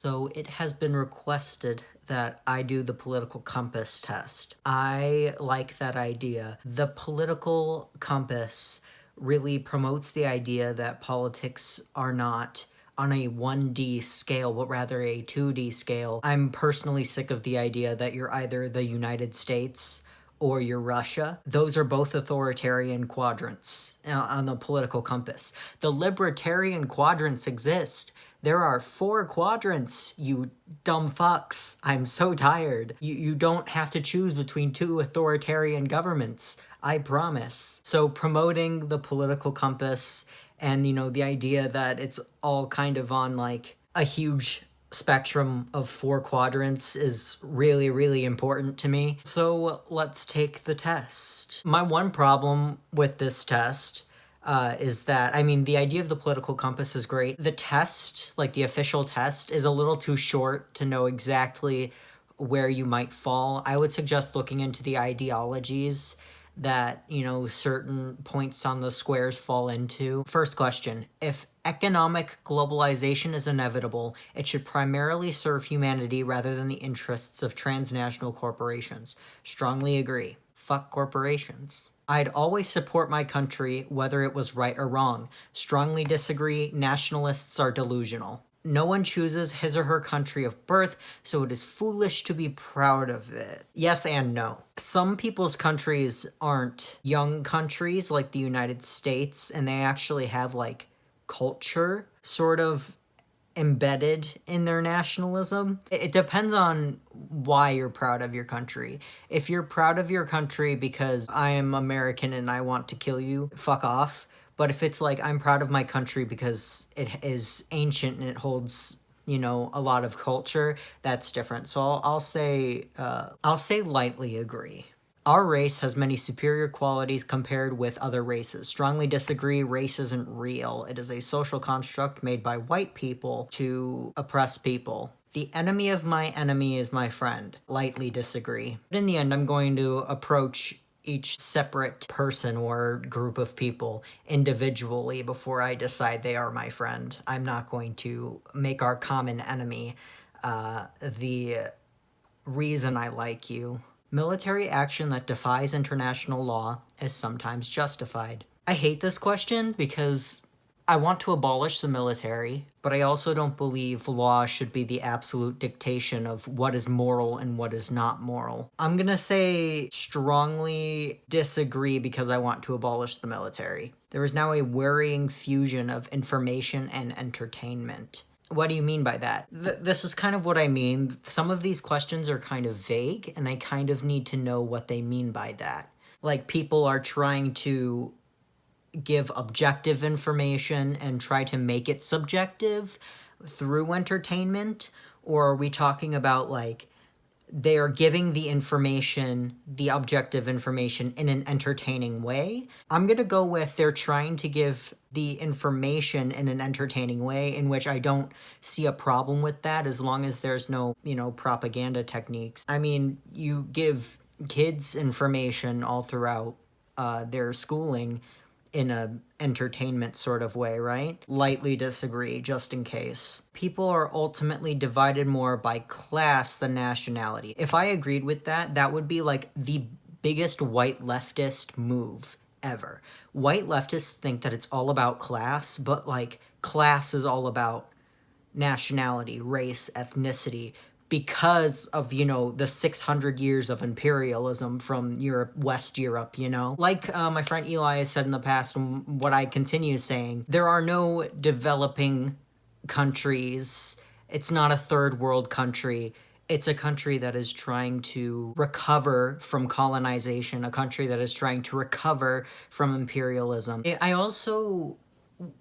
So it has been requested that I do the political compass test. I like that idea. The political compass really promotes the idea that politics are not on a 1D scale, but rather a 2D scale. I'm personally sick of the idea that you're either the United States or you're Russia. Those are both authoritarian quadrants on the political compass. The libertarian quadrants exist. There are 4 quadrants, you dumb fucks. I'm so tired. You don't have to choose between 2 authoritarian governments. I promise. So promoting the political compass and, the idea that it's all kind of on like a huge spectrum of 4 quadrants is really, really important to me. So let's take the test. My one problem with this test is that, the idea of the political compass is great. The test, like the official test, is a little too short to know exactly where you might fall. I would suggest looking into the ideologies that, certain points on the squares fall into. First question, if economic globalization is inevitable, it should primarily serve humanity rather than the interests of transnational corporations. Strongly agree. Fuck corporations. I'd always support my country, whether it was right or wrong. Strongly disagree. Nationalists are delusional. No one chooses his or her country of birth, so it is foolish to be proud of it. Yes and no. Some people's countries aren't young countries like the United States, and they actually have like culture sort of embedded in their nationalism. It depends on why you're proud of your country. If you're proud of your country because I am American and I want to kill you, fuck off. But if it's like I'm proud of my country because it is ancient and it holds, a lot of culture, that's different. So I'll say lightly agree. Our race has many superior qualities compared with other races. Strongly disagree, race isn't real. It is a social construct made by white people to oppress people. The enemy of my enemy is my friend. Lightly disagree. But in the end, I'm going to approach each separate person or group of people individually before I decide they are my friend. I'm not going to make our common enemy the reason I like you. Military action that defies international law is sometimes justified. I hate this question because I want to abolish the military, but I also don't believe law should be the absolute dictation of what is moral and what is not moral. I'm gonna say strongly disagree because I want to abolish the military. There is now a worrying fusion of information and entertainment. What do you mean by that? This is kind of what I mean. Some of these questions are kind of vague, and I kind of need to know what they mean by that. Like, people are trying to give objective information and try to make it subjective through entertainment? Or are we talking about, like, they are giving the information, the objective information, in an entertaining way? I'm gonna go with they're trying to give the information in an entertaining way, in which I don't see a problem with that as long as there's no, propaganda techniques. You give kids information all throughout their schooling in a entertainment sort of way, right? Lightly disagree, just in case. People are ultimately divided more by class than nationality. If I agreed with that, that would be like the biggest white leftist move ever. White leftists think that it's all about class, but like class is all about nationality, race, ethnicity, because of, the 600 years of imperialism from Europe, West Europe, Like my friend Eli has said in the past, and what I continue saying, there are no developing countries. It's not a third world country. It's a country that is trying to recover from colonization, a country that is trying to recover from imperialism. I also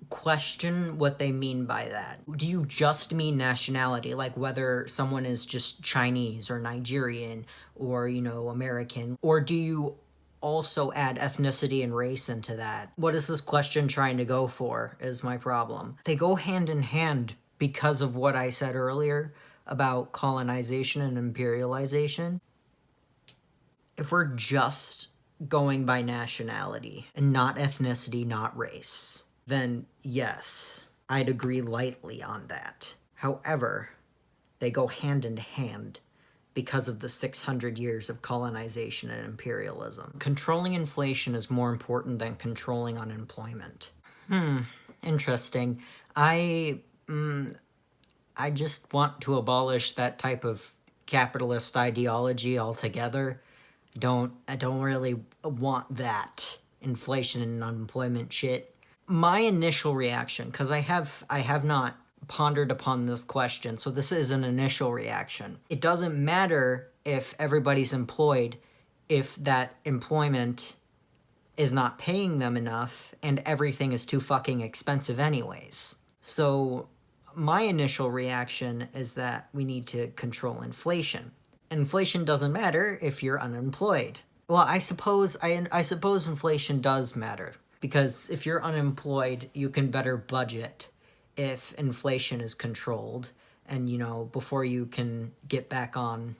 question what they mean by that. Do you just mean nationality, like whether someone is just Chinese or Nigerian or, American? Or do you also add ethnicity and race into that? What is this question trying to go for, is my problem. They go hand in hand because of what I said earlier about colonization and imperialization. If we're just going by nationality and not ethnicity, not race, then yes, I'd agree lightly on that. However, They go hand in hand because of the 600 years of colonization and imperialism. Controlling inflation is more important than controlling unemployment. Interesting. I just want to abolish that type of capitalist ideology altogether. I don't really want that inflation and unemployment shit. My initial reaction, because I have not pondered upon this question, so this is an initial reaction. It doesn't matter if everybody's employed if that employment is not paying them enough and everything is too fucking expensive anyways. So my initial reaction is that we need to control inflation. Inflation doesn't matter if you're unemployed. Well, I suppose inflation does matter, because if you're unemployed, you can better budget if inflation is controlled, and before you can get back on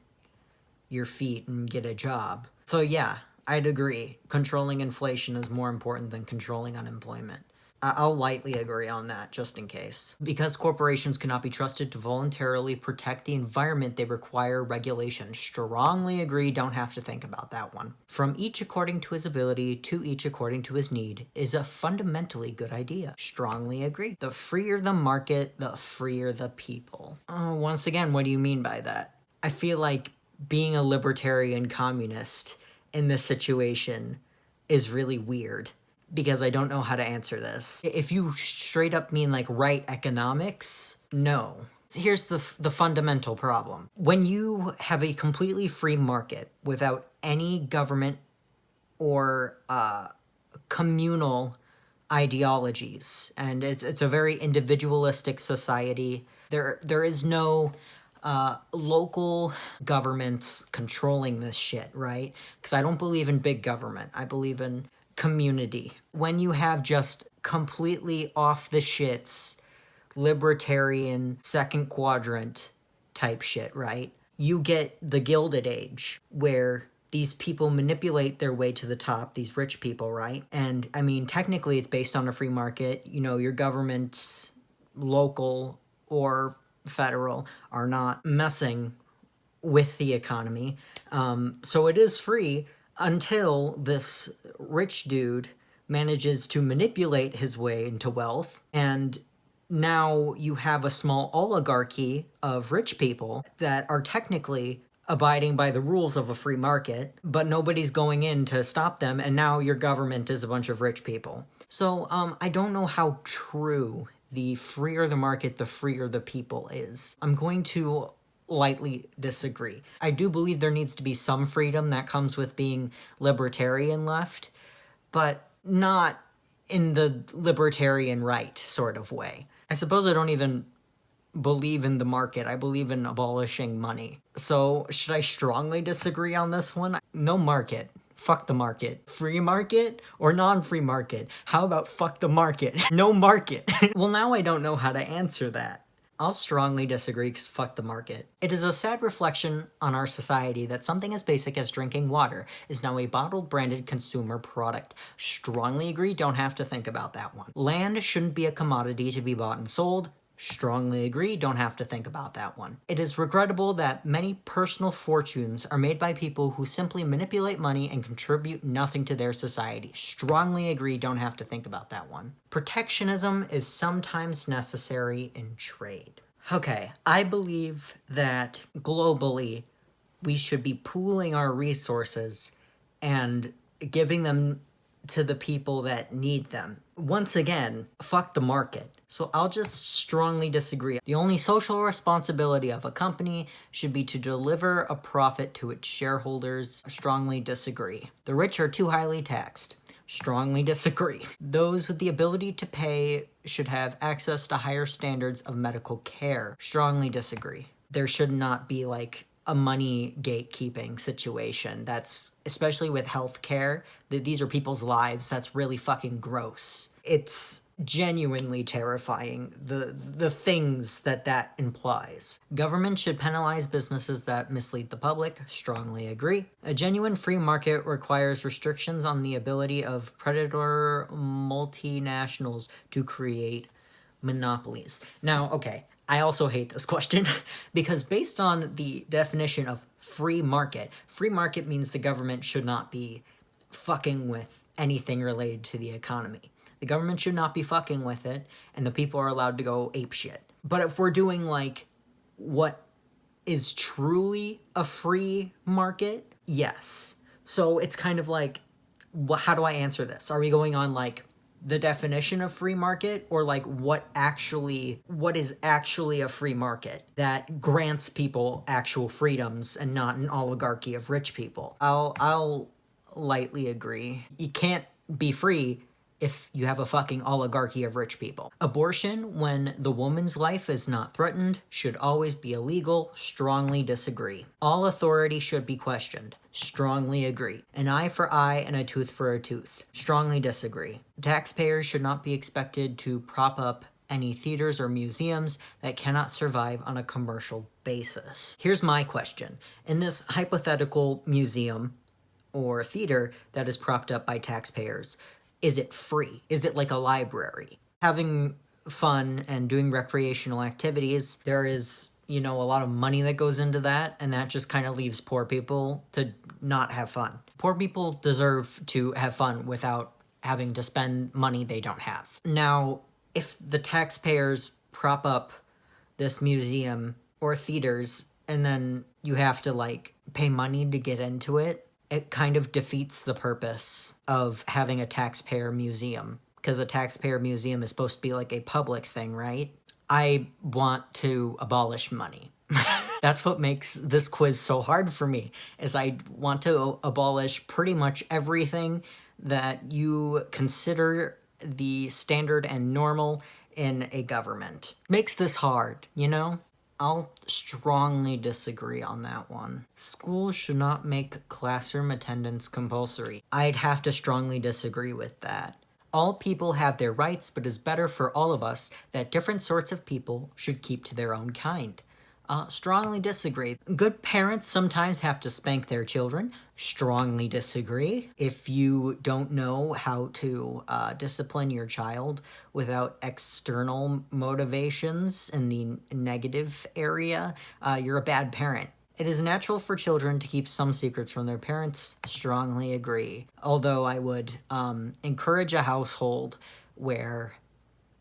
your feet and get a job. So yeah, I'd agree. Controlling inflation is more important than controlling unemployment. I'll lightly agree on that, just in case. Because corporations cannot be trusted to voluntarily protect the environment, they require regulation. Strongly agree, don't have to think about that one. From each according to his ability, to each according to his need, is a fundamentally good idea. Strongly agree. The freer the market, the freer the people. Once again, what do you mean by that? I feel like being a libertarian communist in this situation is really weird, because I don't know how to answer this. If you straight up mean like right economics, no. Here's the fundamental problem. When you have a completely free market without any government or communal ideologies, and it's a very individualistic society, there is no local governments controlling this shit, right? Because I don't believe in big government. I believe in community. When you have just completely off the shits, libertarian, second quadrant type shit, right? You get the Gilded Age, where these people manipulate their way to the top, these rich people, right? And I mean, technically it's based on a free market. Your governments, local or federal, are not messing with the economy. So it is free until this rich dude manages to manipulate his way into wealth, and now you have a small oligarchy of rich people that are technically abiding by the rules of a free market, but nobody's going in to stop them, and now your government is a bunch of rich people. So I don't know how true the freer the market, the freer the people is. I'm going to lightly disagree. I do believe there needs to be some freedom that comes with being libertarian left, but not in the libertarian right sort of way. I suppose I don't even believe in the market. I believe in abolishing money. So should I strongly disagree on this one? No market. Fuck the market. Free market or non-free market? How about fuck the market? No market. Well, now I don't know how to answer that. I'll strongly disagree, because fuck the market. It is a sad reflection on our society that something as basic as drinking water is now a bottled branded consumer product. Strongly agree, don't have to think about that one. Land shouldn't be a commodity to be bought and sold. Strongly agree, don't have to think about that one. It is regrettable that many personal fortunes are made by people who simply manipulate money and contribute nothing to their society. Strongly agree, don't have to think about that one. Protectionism is sometimes necessary in trade. Okay, I believe that globally we should be pooling our resources and giving them to the people that need them. Once again, fuck the market. So I'll just strongly disagree. The only social responsibility of a company should be to deliver a profit to its shareholders. Strongly disagree. The rich are too highly taxed. Strongly disagree. Those with the ability to pay should have access to higher standards of medical care. Strongly disagree. There should not be like a money gatekeeping situation. That's, especially with healthcare, these are people's lives. That's really fucking gross. It's genuinely terrifying, the things that implies. Government should penalize businesses that mislead the public. Strongly agree. A genuine free market requires restrictions on the ability of predatory multinationals to create monopolies. Now, okay, I also hate this question because based on the definition of free market means the government should not be fucking with anything related to the economy. The government should not be fucking with it, and the people are allowed to go apeshit. But if we're doing like what is truly a free market, yes. So it's kind of like, how do I answer this? Are we going on like the definition of free market, or like what is actually a free market that grants people actual freedoms and not an oligarchy of rich people? I'll lightly agree. You can't be free if you have a fucking oligarchy of rich people. Abortion, when the woman's life is not threatened, should always be illegal. Strongly disagree. All authority should be questioned. Strongly agree. An eye for eye and a tooth for a tooth. Strongly disagree. Taxpayers should not be expected to prop up any theaters or museums that cannot survive on a commercial basis. Here's my question. In this hypothetical museum or theater that is propped up by taxpayers, is it free? Is it like a library? Having fun and doing recreational activities, there is, a lot of money that goes into that, and that just kind of leaves poor people to not have fun. Poor people deserve to have fun without having to spend money they don't have. Now, if the taxpayers prop up this museum or theaters, and then you have to like pay money to get into it, it kind of defeats the purpose of having a taxpayer museum, because a taxpayer museum is supposed to be like a public thing, right? I want to abolish money. That's what makes this quiz so hard for me, is I want to abolish pretty much everything that you consider the standard and normal in a government. Makes this hard, I'll strongly disagree on that one. Schools should not make classroom attendance compulsory. I'd have to strongly disagree with that. All people have their rights, but it's better for all of us that different sorts of people should keep to their own kind. Strongly disagree. Good parents sometimes have to spank their children. Strongly disagree. If you don't know how to discipline your child without external motivations in the negative area, you're a bad parent. It is natural for children to keep some secrets from their parents. Strongly agree. Although I would encourage a household where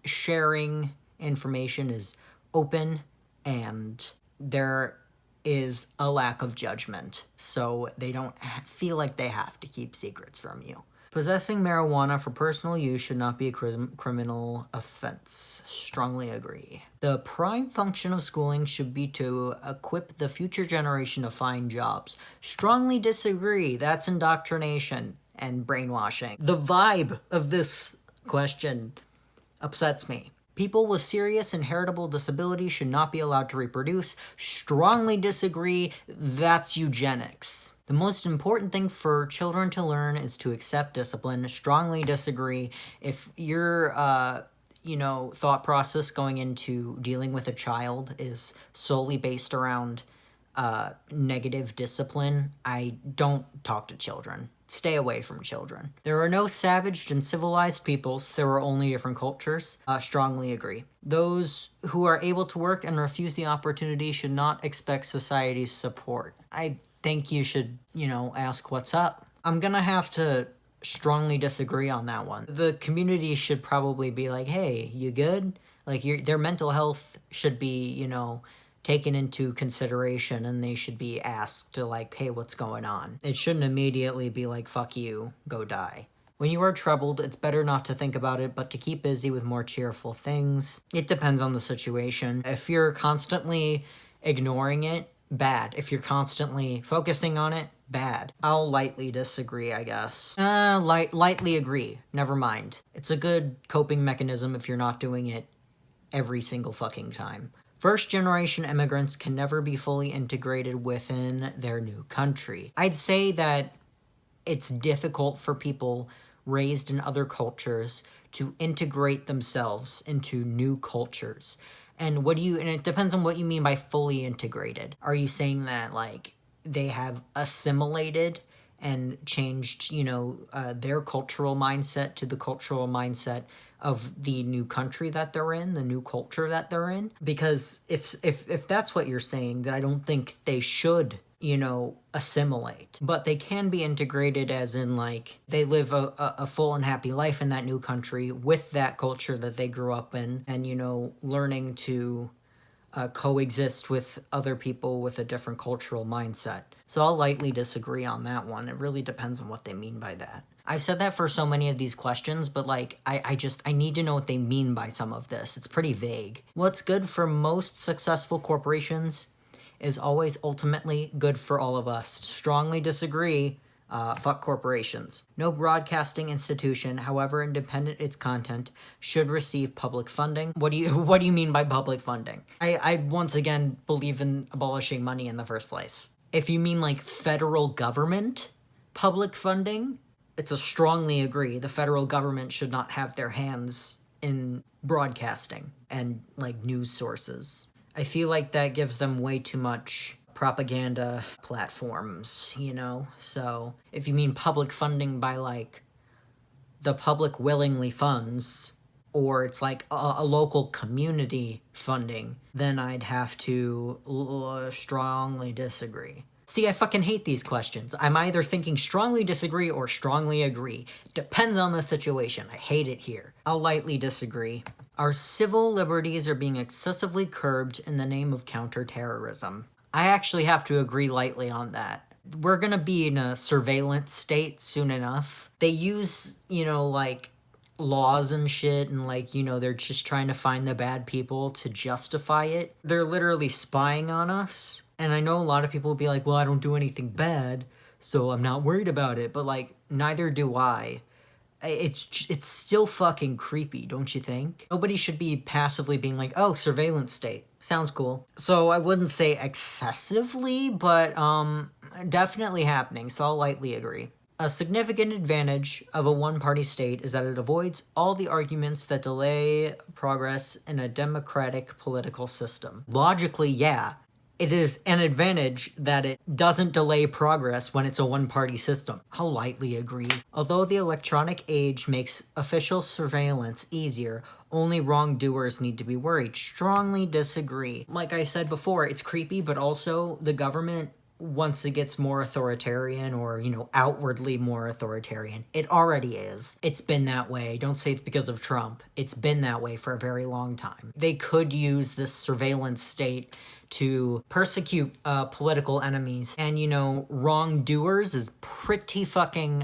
sharing information is open and there is a lack of judgment, so they don't feel like they have to keep secrets from you. Possessing marijuana for personal use should not be a criminal offense. Strongly agree. The prime function of schooling should be to equip the future generation to find jobs. Strongly disagree. That's indoctrination and brainwashing. The vibe of this question upsets me. People with serious inheritable disabilities should not be allowed to reproduce. Strongly disagree. That's eugenics. The most important thing for children to learn is to accept discipline. Strongly disagree. If your thought process going into dealing with a child is solely based around negative discipline, I don't talk to children. Stay away from children. There are no savaged and civilized peoples. There are only different cultures. Strongly agree. Those who are able to work and refuse the opportunity should not expect society's support. I think you should, ask what's up. I'm gonna have to strongly disagree on that one. The community should probably be like, hey, you good? Like, their mental health should be, taken into consideration, and they should be asked to like, hey, what's going on? It shouldn't immediately be like, fuck you, go die. When you are troubled, it's better not to think about it, but to keep busy with more cheerful things. It depends on the situation. If you're constantly ignoring it, bad. If you're constantly focusing on it, bad. I'll lightly disagree, I guess. Lightly agree. Never mind. It's a good coping mechanism if you're not doing it every single fucking time. First-generation immigrants can never be fully integrated within their new country. I'd say that it's difficult for people raised in other cultures to integrate themselves into new cultures. And it depends on what you mean by fully integrated. Are you saying that, like, they have assimilated and changed, their cultural mindset to the cultural mindset of the new country that they're in, the new culture that they're in. Because if that's what you're saying, then I don't think they should, assimilate. But they can be integrated, as in, like, they live a full and happy life in that new country with that culture that they grew up in, and, learning to coexist with other people with a different cultural mindset. So I'll lightly disagree on that one. It really depends on what they mean by that. I've said that for so many of these questions, but like, I need to know what they mean by some of this. It's pretty vague. What's good for most successful corporations is always ultimately good for all of us. Strongly disagree. Fuck corporations. No broadcasting institution, however independent its content, should receive public funding. What do you mean by public funding? I once again believe in abolishing money in the first place. If you mean like federal government public funding, it's a strongly agree. The federal government should not have their hands in broadcasting and like news sources. I feel like that gives them way too much propaganda platforms, So if you mean public funding by like the public willingly funds, or it's like a local community funding, then I'd have to strongly disagree. See, I fucking hate these questions. I'm either thinking strongly disagree or strongly agree. Depends on the situation. I hate it here. I'll lightly disagree. Our civil liberties are being excessively curbed in the name of counterterrorism. I actually have to agree lightly on that. We're gonna be in a surveillance state soon enough. They use, like, laws and shit, and like, they're just trying to find the bad people to justify it. They're literally spying on us. And I know a lot of people will be like, well, I don't do anything bad, so I'm not worried about it. But like, neither do I. It's still fucking creepy, don't you think? Nobody should be passively being like, oh, surveillance state. Sounds cool. So I wouldn't say excessively, but definitely happening, so I'll lightly agree. A significant advantage of a one-party state is that it avoids all the arguments that delay progress in a democratic political system. Logically, yeah. It is an advantage that it doesn't delay progress when it's a one-party system. I'll lightly agree. Although the electronic age makes official surveillance easier, only wrongdoers need to be worried. Strongly disagree. Like I said before, it's creepy, but also the government, once it gets more authoritarian or, outwardly more authoritarian, it already is. It's been that way. Don't say it's because of Trump. It's been that way for a very long time. They could use this surveillance state to persecute political enemies, and wrongdoers is pretty fucking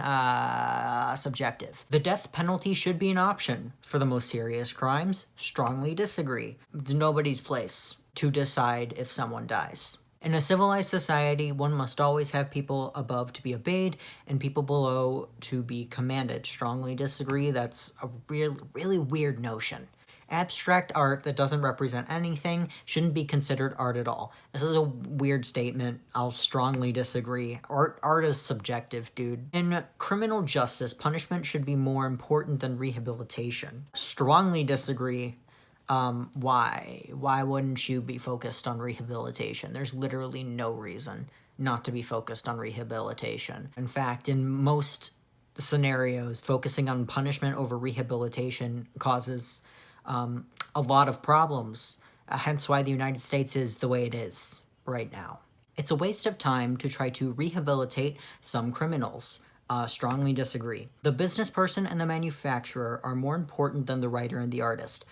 subjective. The death penalty should be an option for the most serious crimes. Strongly disagree. It's nobody's place to decide if someone dies. In a civilized society, one must always have people above to be obeyed and people below to be commanded. Strongly disagree. That's a really weird notion. Abstract art that doesn't represent anything shouldn't be considered art at all. This is a weird statement. I'll strongly disagree. Art is subjective, dude. In criminal justice, punishment should be more important than rehabilitation. Strongly disagree. Why? Why wouldn't you be focused on rehabilitation? There's literally no reason not to be focused on rehabilitation. In fact, in most scenarios, focusing on punishment over rehabilitation causes a lot of problems, hence why the United States is the way it is right now. It's a waste of time to try to rehabilitate some criminals. Strongly disagree. The business person and the manufacturer are more important than the writer and the artist.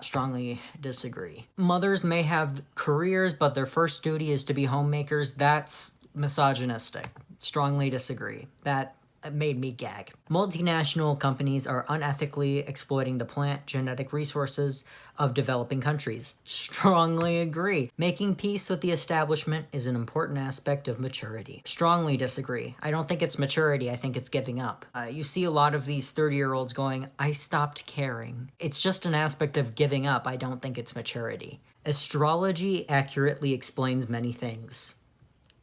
Strongly disagree. Mothers may have careers, but their first duty is to be homemakers. That's misogynistic. Strongly disagree. That made me gag. Multinational companies are unethically exploiting the plant genetic resources of developing countries. Strongly agree. Making peace with the establishment is an important aspect of maturity. Strongly disagree. I don't think it's maturity, I think it's giving up. You see a lot of these 30-year-olds going, I stopped caring. It's just an aspect of giving up. I don't think it's maturity. Astrology accurately explains many things.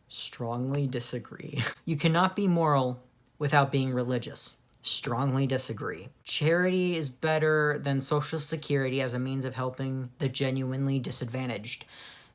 Strongly disagree. You cannot be moral without being religious. Strongly disagree. Charity is better than Social Security as a means of helping the genuinely disadvantaged.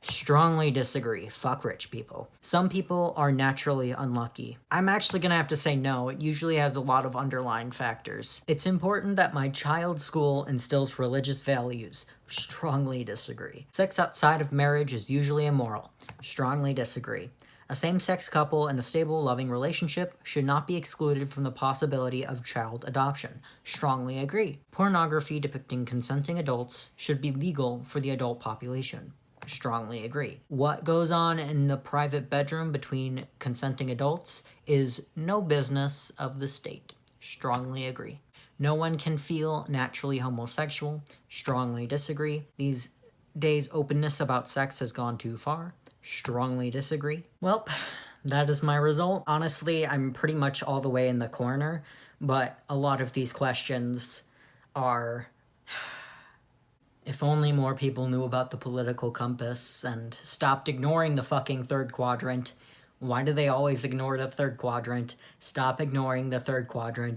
Strongly disagree. Fuck rich people. Some people are naturally unlucky. I'm actually gonna have to say no. It usually has a lot of underlying factors. It's important that my child's school instills religious values. Strongly disagree. Sex outside of marriage is usually immoral. Strongly disagree. A same-sex couple in a stable, loving relationship should not be excluded from the possibility of child adoption. Strongly agree. Pornography depicting consenting adults should be legal for the adult population. Strongly agree. What goes on in the private bedroom between consenting adults is no business of the state. Strongly agree. No one can feel naturally homosexual. Strongly disagree. These days, openness about sex has gone too far. Strongly disagree. Well, that is my result. Honestly, I'm pretty much all the way in the corner, but a lot of these questions are... If only more people knew about the political compass and stopped ignoring the fucking third quadrant. Why do they always ignore the third quadrant? Stop ignoring the third quadrant.